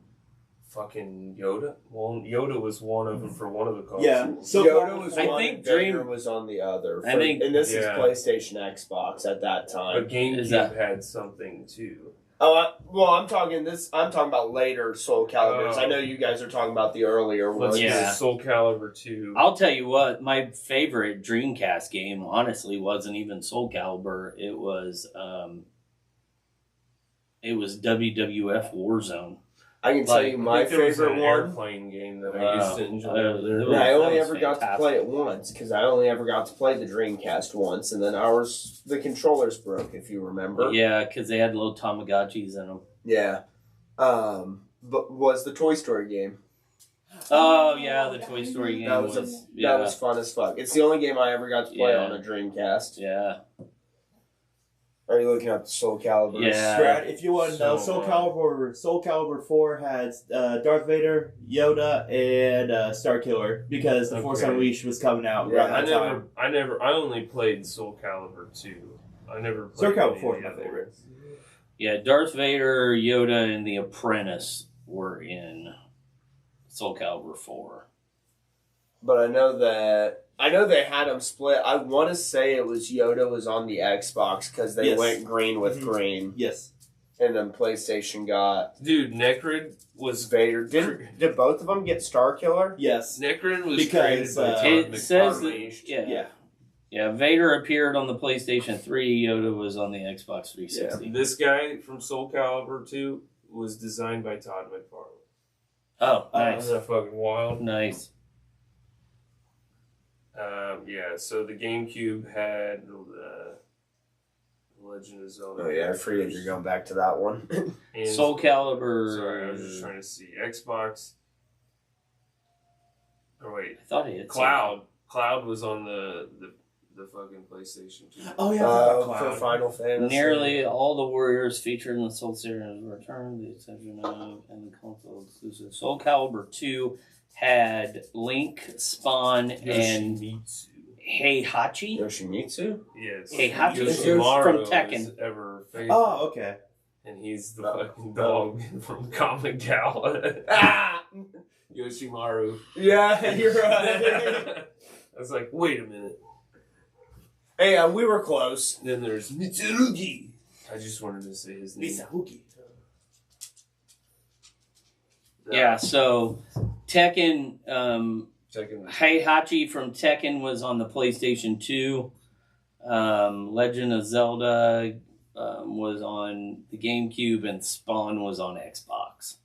fucking Yoda. Well, Yoda was one of them for one of the consoles. Yeah. So Yoda was I one, think and Vader Dream- was on the other. I think- and this is Yeah. PlayStation Xbox at that But time. GameCube had something too. I'm talking about later Soul Caliburs. Oh. I know you guys are talking about the earlier Let's ones. do Yeah. Soul Calibur 2. I'll tell you what, my favorite Dreamcast game honestly wasn't even Soul Calibur. It was WWF Warzone. I can tell Like, you I my think there was favorite an one. airplane game that I used to enjoy. Yeah, I only ever got to play it once because I only ever got to play the Dreamcast once, and then the controllers broke, if you remember. Yeah, because they had little Tamagotchis in them. Yeah. But was the Toy Story game. Oh yeah, the Toy Story game That was, was yeah, that was fun as fuck. It's the only game I ever got to play Yeah. on a Dreamcast. yeah. Are you looking at the Soul Calibur? Yeah. Brad, if you want to know, So Soul Calibur 4 had Darth Vader, Yoda, and Starkiller because the Force Okay. Unleashed was coming out Yeah, around that time. I only played Soul Calibur 2. I never Soul played Calibur any 4 of is the my other favorite. ones. Yeah, Darth Vader, Yoda, and the Apprentice were in Soul Calibur 4. But I know they had them split. I want to say it was Yoda was on the Xbox because they Yes. went green with Mhm. green, Yes. and then PlayStation got Dude, Necrid was Vader. Did both of them get Starkiller? Yes. Necrid was Because, created by Todd It says that, McFarlane. yeah. Yeah, Vader appeared on the PlayStation 3, Yoda was on the Xbox 360. This guy from Soul Calibur 2 was designed by Todd McFarlane. Oh, nice. Isn't that fucking wild? Nice. Yeah, so the GameCube had Legend of Zelda. Oh yeah, I forget you're going back to that one. And- Soul Calibur. Sorry, I was just trying to see. Xbox. Oh, wait. I thought he had Cloud. Cloud was on the fucking PlayStation 2. Oh, yeah. I forgot For Cloud. Final Fantasy. Nearly all the warriors featured in the Soul series returned, the exception of and the console exclusive. Soul Calibur 2 had Link, Spawn, and Yoshimitsu. Heihachi. Yoshimitsu? Yes. Heihachi Yoshimaru from is Tekken. ever faithful. Oh, okay. And he's the Oh. fucking dog from Comic Gal. Ah! Yoshimaru. Yeah, you're right. I was like, wait a minute. Hey, we were close. Then there's Mitsurugi. I just wanted to say his name. Misahuki. Yeah, so Tekken, Tekken. Heihachi from Tekken was on the PlayStation 2. Legend of Zelda was on the GameCube, and Spawn was on Xbox.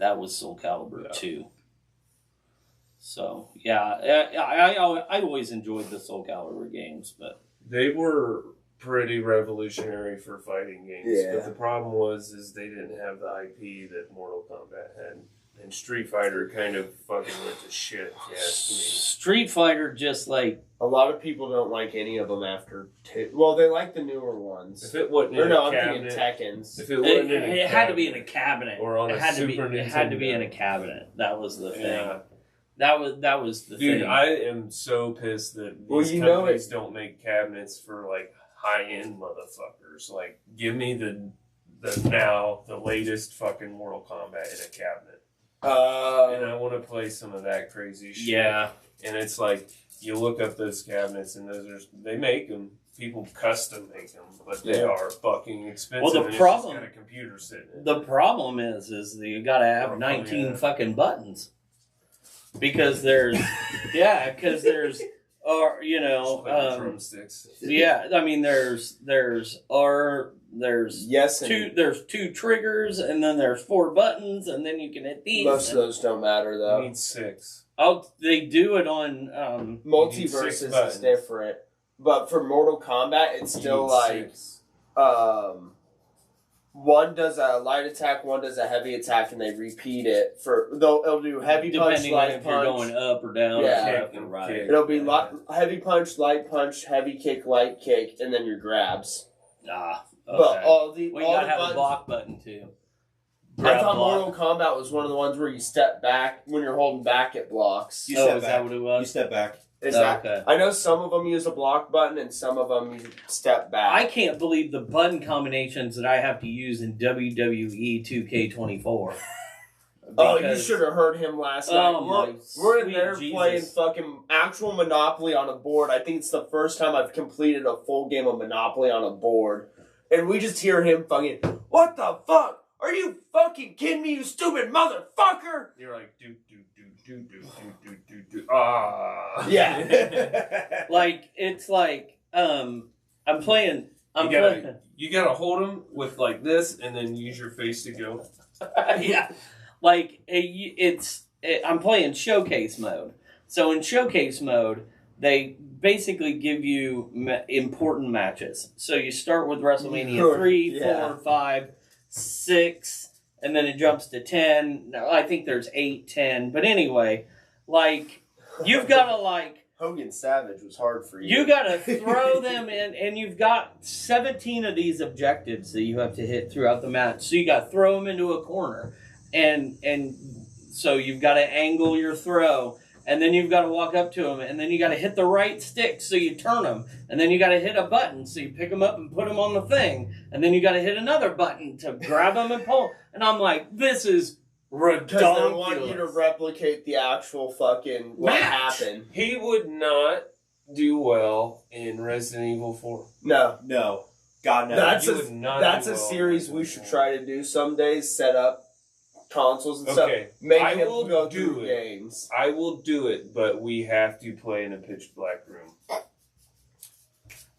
That was Soul Calibur Yeah. 2. So, yeah, I always enjoyed the Soul Calibur games, but They were pretty revolutionary for fighting games. Yeah. But the problem is they didn't have the IP that Mortal Kombat had. And Street Fighter kind of fucking went to shit, if you ask me. Street Fighter just like, A lot of people don't like any of them after two. Well, they like the newer ones. If it wasn't Or in no, a I'm cabinet, thinking Tekkens. if it wasn't in a it had to be in a cabinet, cabinet. or on it a had to be. Super It had to be Nintendo. in a cabinet. That was the thing. yeah. That was the Dude, thing. I am so pissed that Well, these you know companies don't make cabinets for like high-end motherfuckers. Like, give me the latest fucking Mortal Kombat in a cabinet, and I want to play some of that crazy shit. Yeah. And it's like you look up those cabinets, and they make them. People custom make them, but they Yeah. are fucking expensive. Well, the and it's problem- just got a computer sitting in it. The problem is that you got to have Oh, 19 yeah. fucking buttons because there's or you know Just play with drumsticks. yeah, I mean there's Yes, and there's two triggers and then there's 4 buttons and then you can hit these. most of those don't matter You though. need 6. Oh, they do it on Multiverses You need 6 is buttons. different, but for Mortal Kombat, it's You still need like 6. one does a light attack, one does a heavy attack, and they repeat it for. It'll do heavy punch, depending on light if you're punch. going up or down, Yeah. or left or right. Kick. It'll be heavy punch, light punch, heavy kick, light kick, and then your grabs. Ah, okay. But all the well, you all gotta the have buttons, a block button too. I Grab thought block. Mortal Kombat was one of the ones where you step back when you're holding back. It blocks. You Oh, step is that back. what it You was? step back. Is Oh, that? okay. I know some of them use a block button and some of them use step back. I can't believe the button combinations that I have to use in WWE 2K24. Oh, you Because- should have heard him last Oh, night. my We're in sweet there Jesus. playing fucking actual Monopoly on a board. I think it's the first time I've completed a full game of Monopoly on a board. And we just hear him fucking, what the fuck? Are you fucking kidding me, you stupid motherfucker? You're like, do. Ah. Yeah. Like it's like I'm playing. You gotta hold them with like this, and then use your face to go. Yeah, like I'm playing showcase mode. So in showcase mode, they basically give you important matches. So you start with WrestleMania Sure, 3, yeah. 4, 5, 6, and then it jumps to 10. No, I think there's 8, 10. But anyway, like you've got to like. Hogan Savage was hard for you. You got to throw them in, and you've got 17 of these objectives that you have to hit throughout the match. So you got to throw them into a corner, and so you've got to angle your throw, and then you've got to walk up to them, and then you got to hit the right stick, so you turn them, and then you got to hit a button, so you pick them up and put them on the thing, and then you got to hit another button to grab them and pull. And I'm like, this is Because they want you to ridiculous. replicate the actual fucking what Match. happened. He would not do well in Resident Evil 4. No. No. God, no. That's You a- would not That's do a well series in we Resident should try to do some days. Set up consoles and Okay, stuff. Make I him will go do through it. games. I will do it, but we have to play in a pitch black room.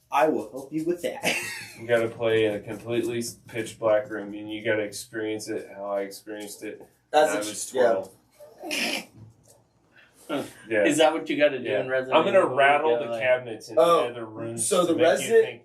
I will help you with that. You got to play in a completely pitch black room, and you got to experience it how I experienced it when I was 12. Yeah. Is that what you got to do Yeah. in Resident I'm gonna Evil? rattle You the gotta, like- cabinets in Oh, the other rooms so to the make Resident- you think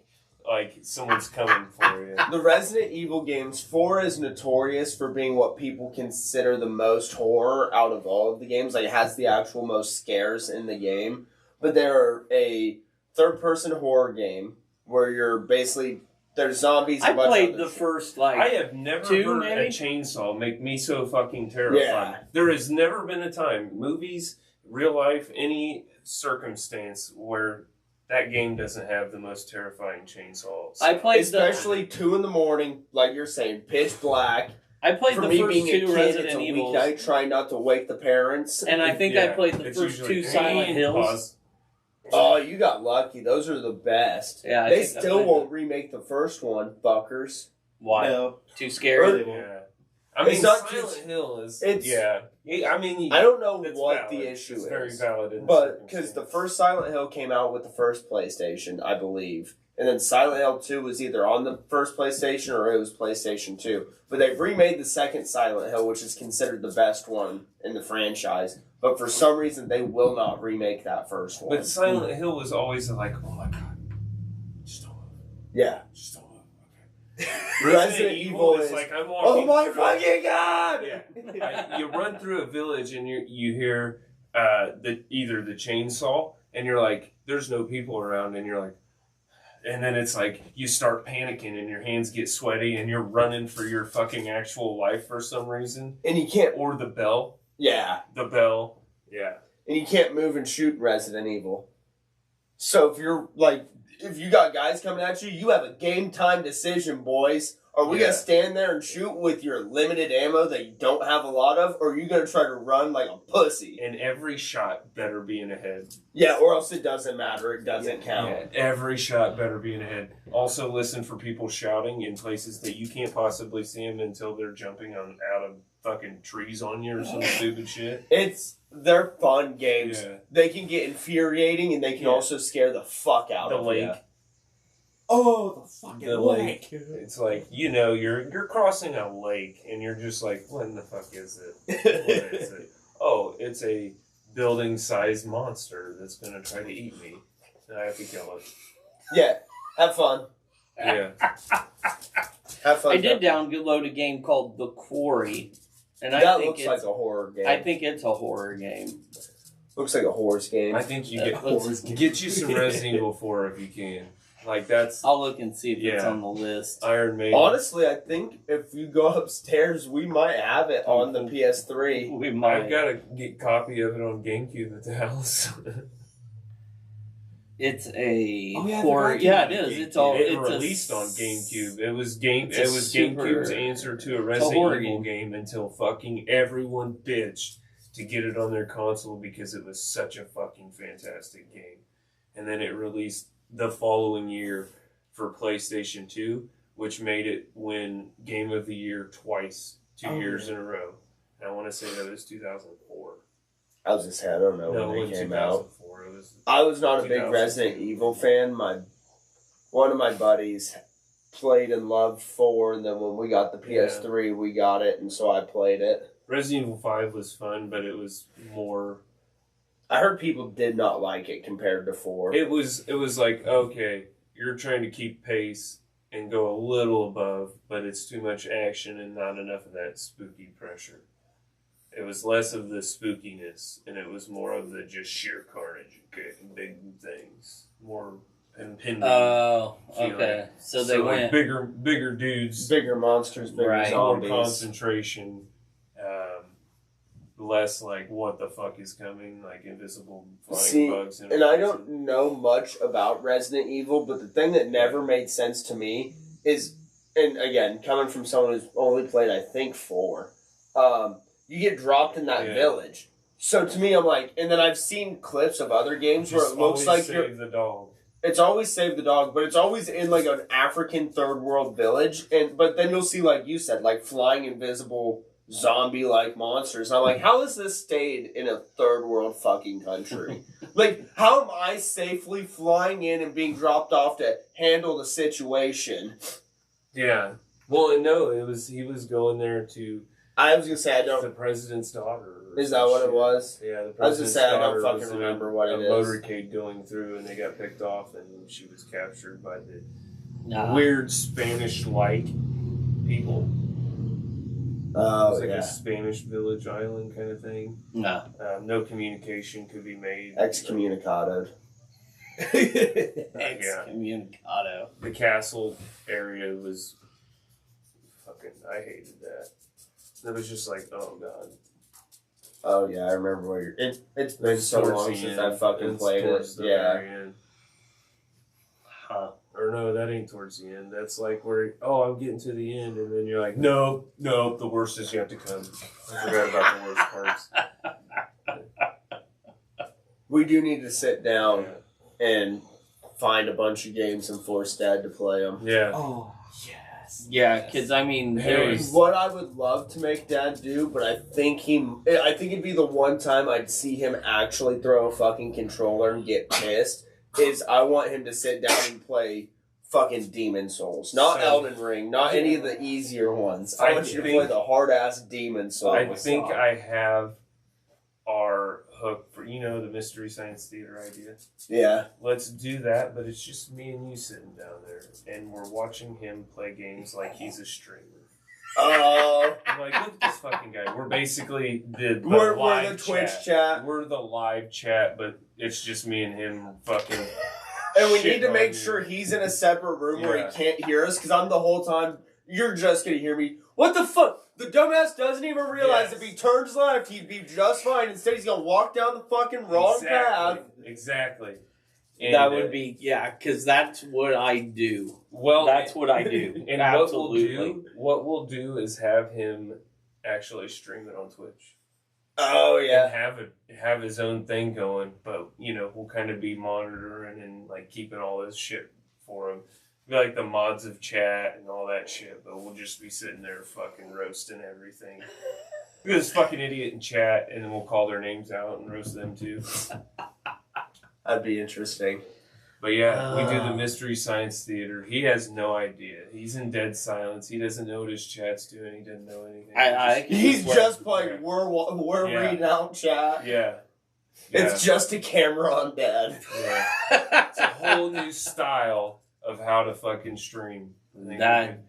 like someone's coming for you. The Resident Evil games, 4 is notorious for being what people consider the most horror out of all of the games. Like, it has the actual most scares in the game. But they're a third-person horror game where you're basically, there's zombies. I a bunch played of the other shit. first I have never 2 heard maybe? a chainsaw make me so fucking terrified. Yeah. There has never been a time, movies, real life, any circumstance where that game doesn't have the most terrifying chainsaws. I played Especially 2 in the morning, like you're saying, pitch black. I played For the me first being a 2 kid, Resident it's a Evils, weeknight, trying not to wake the parents. and I think I played the it's first usually 2 Silent Hills. pause. Oh, you got lucky. Those are the best. Yeah, I they think I still played won't remake the first one, fuckers. Why? No. Too scary? Really? Yeah. I mean, It's not Silent just- Hill is. it's- Yeah. I mean, I don't know it's what valid. the issue it's is. very valid. In But because the circumstance. first Silent Hill came out with the first PlayStation, I believe, And then Silent Hill 2 was either on the first PlayStation or it was PlayStation 2. But they've remade the second Silent Hill, which is considered the best one in the franchise. But for some reason, they will not remake that first one. But Silent Hill was always like, oh my god, just don't move. Yeah. Just don't move. Okay. Resident Evil is like, I'm oh walking my through fucking god! Yeah. You run through a village and you hear either the chainsaw and you're like, there's no people around, and you're like, and then it's like you start panicking and your hands get sweaty and you're running for your fucking actual life for some reason. And you can't. Or the bell. Yeah. The bell. Yeah. And you can't move and shoot in Resident Evil. So if you're like, if you got guys coming at you, you have a game time decision, boys. Are we going to stand there and shoot with your limited ammo that you don't have a lot of, or are you going to try to run like a pussy? And every shot better be in a head. Yeah, or else it doesn't matter. It doesn't count. Yeah, every shot better be in a head. Also, listen for people shouting in places that you can't possibly see them until they're jumping out of fucking trees on you or some stupid shit. They're fun games. Yeah. They can get infuriating, and they can also scare the fuck out The of lake. you. Oh, the fucking The lake. It's like, you're crossing a lake and you're just like, what in the fuck is it? What is it? Oh, it's a building-sized monster that's gonna try to eat me. And I have to kill it. Yeah, have fun. Yeah. Have fun. I did download a game called The Quarry, and I That think looks like a horror game. I think it's a horror game. Looks like a horse game. I think you Let's- get you some Resident Evil 4 if you can. Like, that's I'll look and see if it's Yeah. on the list. Iron Maiden. Honestly, I think if you go upstairs, we might have it on the PS3. We might. I've got a copy of it on GameCube at the house. It's a Oh, yeah, I horror. forgot Yeah, it you had is. a It's all. It It's released on GameCube. It was It's a super- GameCube's answer to a Resident horror Evil game until fucking everyone bitched to get it on their console because it was such a fucking fantastic game. And then it released the following year for PlayStation 2, which made it win Game of the Year twice, 2 years in a row. And I want to say that was 2004. I was just saying, I don't know No, when it they was came out. 2004. It was I was not a big 2000. Resident Evil fan. One of my buddies played and loved 4, and then when we got the PS3, we got it, and so I played it. Resident Evil 5 was fun, but it was more... I heard people did not like it compared to 4. It was like, okay, you're trying to keep pace and go a little above, but it's too much action and not enough of that spooky pressure. It was less of the spookiness, and it was more of the just sheer carnage, big things, more impending. Oh, feeling. okay. So they like went. bigger dudes, Bigger monsters, bigger Right. more zombies. concentration, less like what the fuck is coming, like invisible flying See, bugs. And I don't know much about Resident Evil, but the thing that never made sense to me is, and again, coming from someone who's only played, I think, 4, you get dropped in that Yeah. village. So to me, I'm like, and then I've seen clips of other games where it looks like you're. save the dog. It's always save the dog, but it's always in like an African third world village, but then you'll see, like you said, like flying invisible zombie-like monsters. I'm like, how has this stayed in a third world fucking country? Like, how am I safely flying in and being dropped off to handle the situation? Yeah. Well, and no, he was going there to I was gonna say I the don't. president's daughter. or Is some that what shit. it was? Yeah, the I was gonna president's say I don't daughter fucking was in remember what it a is. motorcade going through, and they got picked off, and she was captured by the Nah. weird Spanish-like people. It Oh was like yeah, a Spanish village island kind of thing. No. No communication could be made. excommunicated. Excommunicado. The castle area was fucking. I hated that. It was just like, oh god. Oh yeah, I remember where you're. It's been so Towards long the since end. I fucking It's played it. towards the Yeah. very end. Huh. Or no, that ain't towards the end. That's like where, oh, I'm getting to the end, and then you're like, no, the worst is yet to come. I forgot about the worst parts. We do need to sit down Yeah. and find a bunch of games and force Dad to play them. Yeah. Oh, yes. Yeah, because I mean, there Hey. was. What I would love to make Dad do, but I think it'd be the one time I'd see him actually throw a fucking controller and get pissed, is I want him to sit down and play fucking Demon Souls. Not So- Elden Ring, not any of the easier ones. I I want you to think- play the hard-ass Demon Souls. I think I have our hook for, the Mystery Science Theater idea. Yeah. Let's do that, but it's just me and you sitting down there, and we're watching him play games like he's a streamer. Oh. I'm like, look at this fucking guy. We're basically the We're live the Twitch chat. We're the live chat, but it's just me and him fucking. And we need shitting to on make you. sure he's in a separate room where Yeah. he can't hear us, because I'm the whole time, you're just going to hear me. What the fuck? The dumbass doesn't even realize Yes. if he turns left, he'd be just fine. Instead, he's going to walk down the fucking wrong path. Exactly. And, That would be, because that's what I do. well. That's what I do. And Absolutely. what we'll do is have him actually stream it on Twitch. Oh, yeah. And have his own thing going, but we'll kind of be monitoring and like keeping all this shit for him. Be like the mods of chat and all that shit, but we'll just be sitting there fucking roasting everything. Look at this fucking idiot in chat, and then we'll call their names out and roast them too. That'd be interesting. But yeah, we do the Mystery Science Theater. He has no idea. He's in dead silence. He doesn't know what his chat's doing. He doesn't know anything. He's just playing, Yeah. we're Yeah. reading out chat. Yeah. It's just a camera on dad. Yeah. It's a whole new style of how to fucking stream. I think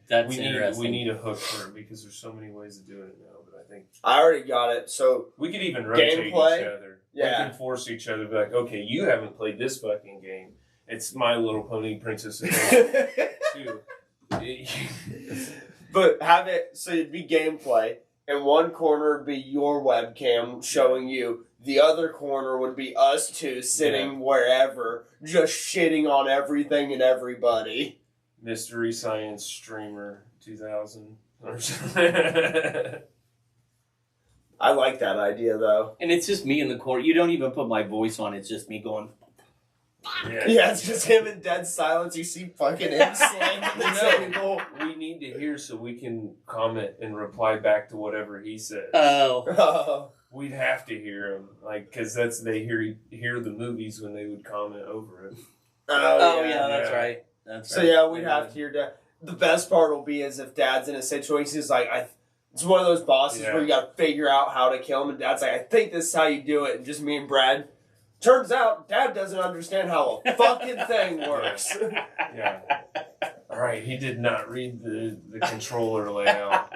That's we interesting. need a hook for it because there's so many ways of doing it now. But I think I already got it. So, we could even rotate Gameplay? each other. Yeah. We can force each other to be like, okay, you haven't played this fucking game. It's My Little Pony Princess too. but have it so it'd be gameplay. In one corner would be your webcam showing you. The other corner would be us two sitting wherever, just shitting on everything and everybody. Mystery Science Streamer 2000 or something. I like that idea though. And it's just me in the corner. You don't even put my voice on. It's just me going. Yeah, it's just him in dead silence. You see fucking him slamming the table. We need to hear so we can comment and reply back to whatever he says. Oh. Oh, We'd have to hear him, because they hear the movies when they would comment over it. Oh yeah, that's Yeah. right. That's So right. yeah, we'd have to hear dad. The best part will be is if dad's in a situation, he's like, it's one of those bosses Yeah. where you got to figure out how to kill him, and dad's like, I think this is how you do it, and just me and Brad. Turns out, dad doesn't understand how a fucking thing works. Yeah. All right, he did not read the controller layout.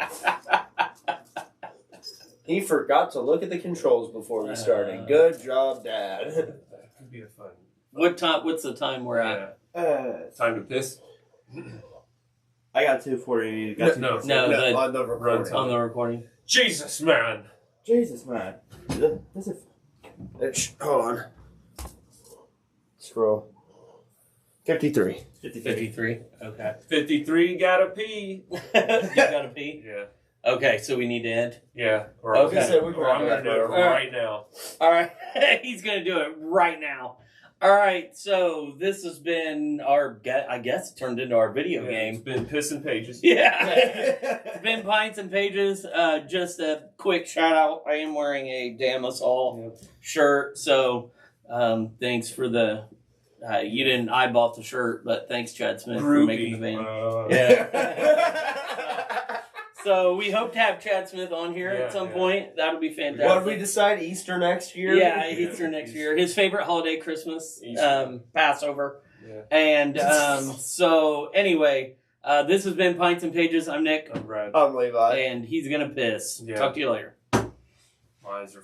He forgot to look at the controls before we started. Good job, dad. That could be a fun. What's the time we're at? Time to piss. I got 240. Got No. 240. No, the- on the recording. Runtime. On the recording. Jesus, man. Jesus, man. This is Hold on. Scroll. 53. 53. Okay. 53, gotta pee. You gotta pee? Yeah. Okay, so we need to end. Yeah. Or Okay. I'm So we gonna do it right now. All right. He's going to do it right now. All right, so this has been I guess it turned into our video It's game. been Piss and Pages. Yeah. It's been Pints and Pages. Just a quick shout out. I am wearing a Damn Us All shirt, so thanks for the. You didn't. I bought the shirt, but thanks, Chad Smith, for making the van. Yeah. So we hope to have Chad Smith on here at some point. That'll be fantastic. What did we decide? Easter next year? Yeah, Easter next year. His favorite holiday, Christmas, Passover. Yeah. And so anyway, this has been Pints and Pages. I'm Nick, I'm Brad. I'm Levi. and he's gonna piss. Yeah. Talk to you later. My eyes are